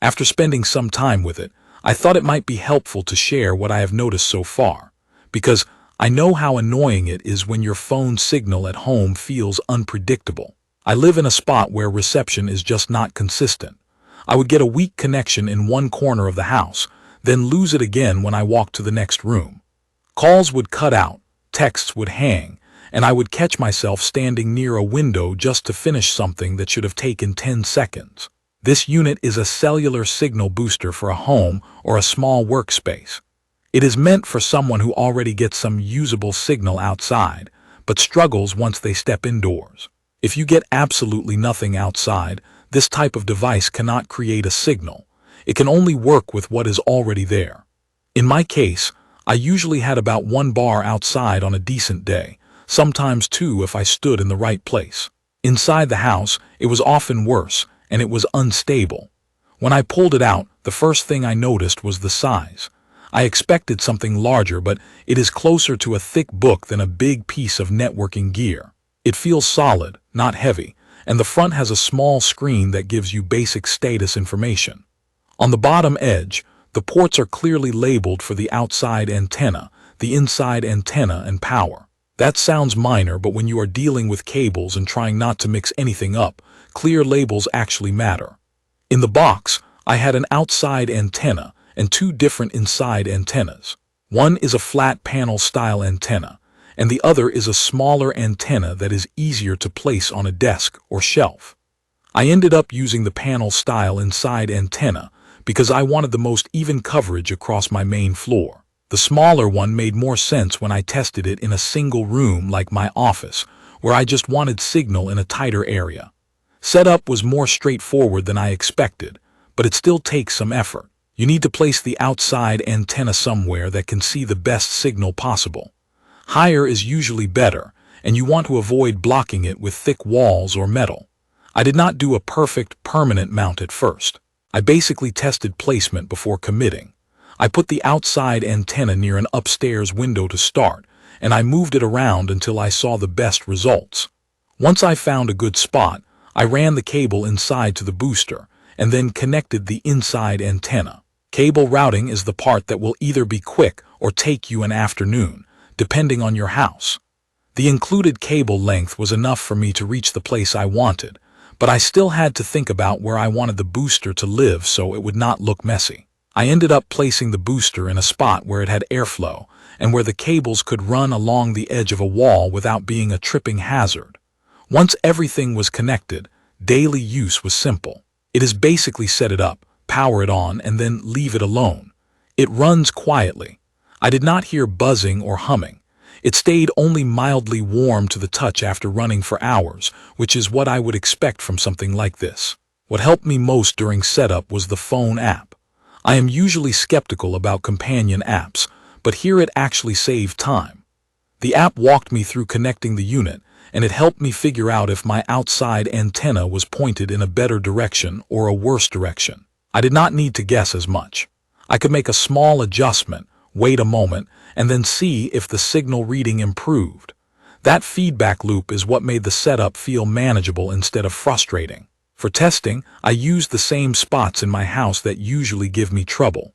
After spending some time with it, I thought it might be helpful to share what I have noticed so far, because I know how annoying it is when your phone signal at home feels unpredictable. I live in a spot where reception is just not consistent. I would get a weak connection in one corner of the house, then lose it again when I walked to the next room. Calls would cut out, texts would hang, and I would catch myself standing near a window just to finish something that should have taken 10 seconds. This unit is a cellular signal booster for a home or a small workspace. It is meant for someone who already gets some usable signal outside, but struggles once they step indoors. If you get absolutely nothing outside, this type of device cannot create a signal. It can only work with what is already there. In my case, I usually had about 1 bar outside on a decent day, sometimes 2 if I stood in the right place. Inside the house, it was often worse, and it was unstable. When I pulled it out, the first thing I noticed was the size. I expected something larger, but it is closer to a thick book than a big piece of networking gear. It feels solid, not heavy, and the front has a small screen that gives you basic status information. On the bottom edge, the ports are clearly labeled for the outside antenna, the inside antenna, and power. That sounds minor, but when you are dealing with cables and trying not to mix anything up, clear labels actually matter. In the box, I had an outside antenna and 2 different inside antennas. One is a flat panel style antenna, and the other is a smaller antenna that is easier to place on a desk or shelf. I ended up using the panel style inside antenna because I wanted the most even coverage across my main floor. The smaller one made more sense when I tested it in a single room like my office, where I just wanted signal in a tighter area. Setup was more straightforward than I expected, but it still takes some effort. You need to place the outside antenna somewhere that can see the best signal possible. Higher is usually better, and you want to avoid blocking it with thick walls or metal. I did not do a perfect, permanent mount at first. I basically tested placement before committing. I put the outside antenna near an upstairs window to start, and I moved it around until I saw the best results. Once I found a good spot, I ran the cable inside to the booster, and then connected the inside antenna. Cable routing is the part that will either be quick or take you an afternoon, depending on your house. The included cable length was enough for me to reach the place I wanted, but I still had to think about where I wanted the booster to live so it would not look messy. I ended up placing the booster in a spot where it had airflow and where the cables could run along the edge of a wall without being a tripping hazard. Once everything was connected, daily use was simple. It is basically set it up, power it on, and then leave it alone. It runs quietly. I did not hear buzzing or humming. It stayed only mildly warm to the touch after running for hours, which is what I would expect from something like this. What helped me most during setup was the phone app. I am usually skeptical about companion apps, but here it actually saved time. The app walked me through connecting the unit, and it helped me figure out if my outside antenna was pointed in a better direction or a worse direction. I did not need to guess as much. I could make a small adjustment, wait a moment, and then see if the signal reading improved. That feedback loop is what made the setup feel manageable instead of frustrating. For testing, I used the same spots in my house that usually give me trouble.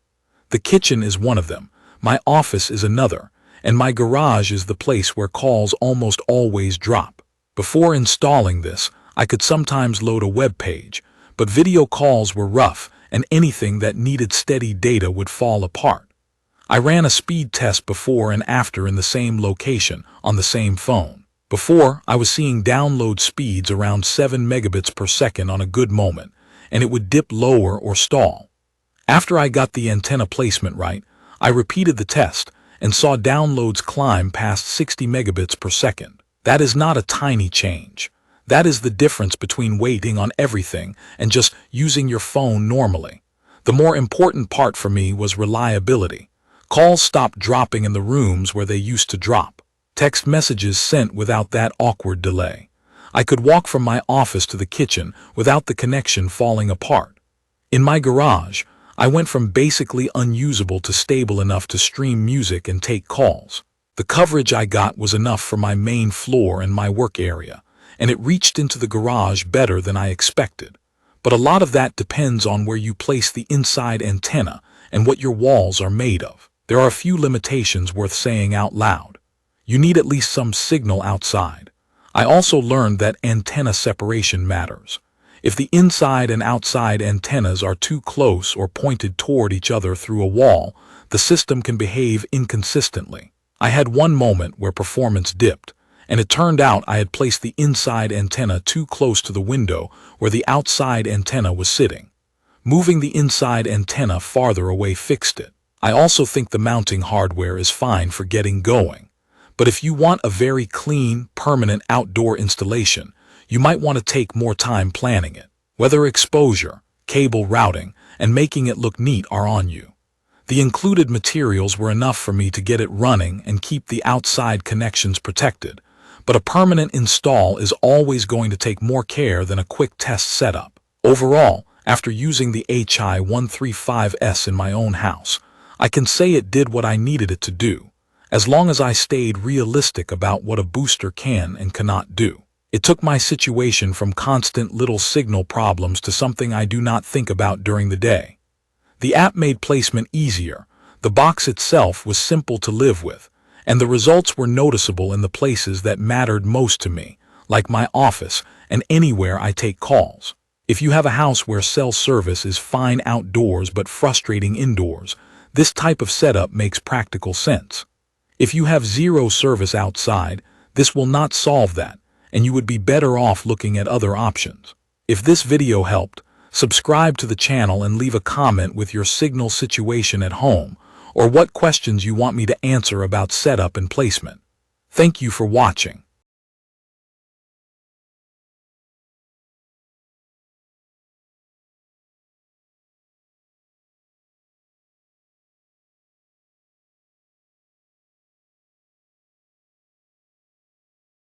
The kitchen is one of them, my office is another, and my garage is the place where calls almost always drop. Before installing this, I could sometimes load a web page, but video calls were rough, and anything that needed steady data would fall apart. I ran a speed test before and after in the same location, on the same phone. Before, I was seeing download speeds around 7 megabits per second on a good moment, and it would dip lower or stall. After I got the antenna placement right, I repeated the test and saw downloads climb past 60 megabits per second. That is not a tiny change. That is the difference between waiting on everything and just using your phone normally. The more important part for me was reliability. Calls stopped dropping in the rooms where they used to drop. Text messages sent without that awkward delay. I could walk from my office to the kitchen without the connection falling apart. In my garage, I went from basically unusable to stable enough to stream music and take calls. The coverage I got was enough for my main floor and my work area, and it reached into the garage better than I expected. but a lot of that depends on where you place the inside antenna and what your walls are made of. There are a few limitations worth saying out loud. You need at least some signal outside. I also learned that antenna separation matters. If the inside and outside antennas are too close or pointed toward each other through a wall, the system can behave inconsistently. I had one moment where performance dipped, and it turned out I had placed the inside antenna too close to the window where the outside antenna was sitting. Moving the inside antenna farther away fixed it. I also think the mounting hardware is fine for getting going. But if you want a very clean, permanent outdoor installation, you might want to take more time planning it. Weather exposure, cable routing, and making it look neat are on you. The included materials were enough for me to get it running and keep the outside connections protected, but a permanent install is always going to take more care than a quick test setup. Overall, after using the HI-135S in my own house, I can say it did what I needed it to do, as long as I stayed realistic about what a booster can and cannot do. It took my situation from constant little signal problems to something I do not think about during the day. The app made placement easier, the box itself was simple to live with, and the results were noticeable in the places that mattered most to me, like my office and anywhere I take calls. If you have a house where cell service is fine outdoors but frustrating indoors, this type of setup makes practical sense. If you have zero service outside, this will not solve that, and you would be better off looking at other options. If this video helped, subscribe to the channel and leave a comment with your signal situation at home or what questions you want me to answer about setup and placement. Thank you for watching.